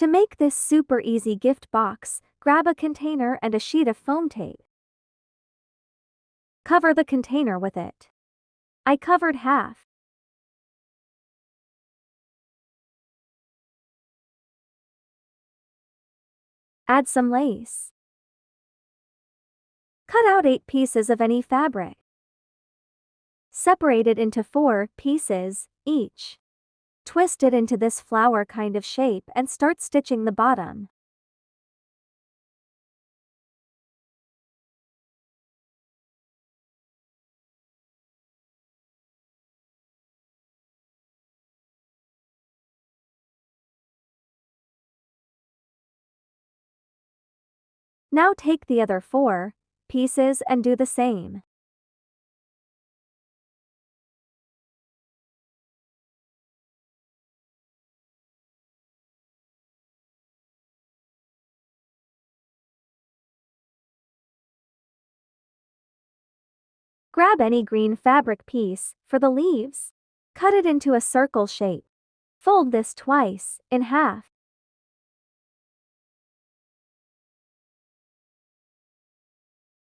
To make this super easy gift box, grab a container and a sheet of foam tape. Cover the container with it. I covered half. Add some lace. Cut out 8 pieces of any fabric. Separate it into 4 pieces each. Twist it into this flower kind of shape and start stitching the bottom. Now take the other 4 pieces and do the same. Grab any green fabric piece for the leaves. Cut it into a circle shape. Fold this twice, in half.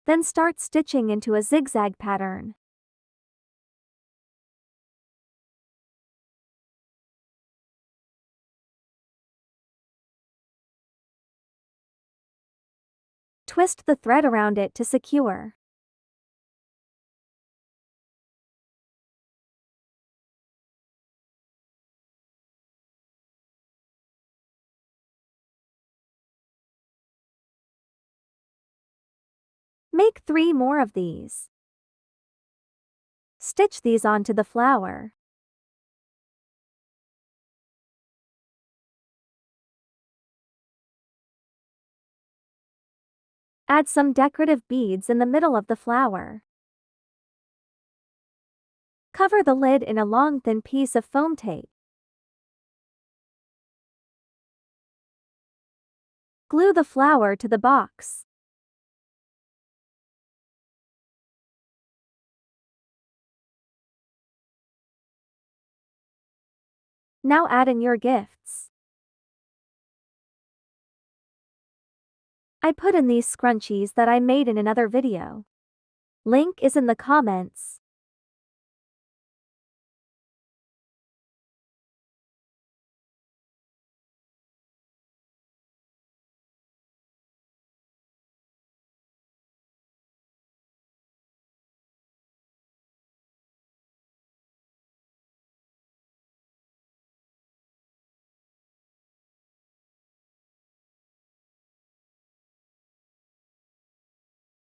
Then start stitching into a zigzag pattern. Twist the thread around it to secure. Make 3 more of these. Stitch these onto the flower. Add some decorative beads in the middle of the flower. Cover the lid in a long thin piece of foam tape. Glue the flower to the box. Now add in your gifts. I put in these scrunchies that I made in another video. Link is in the comments.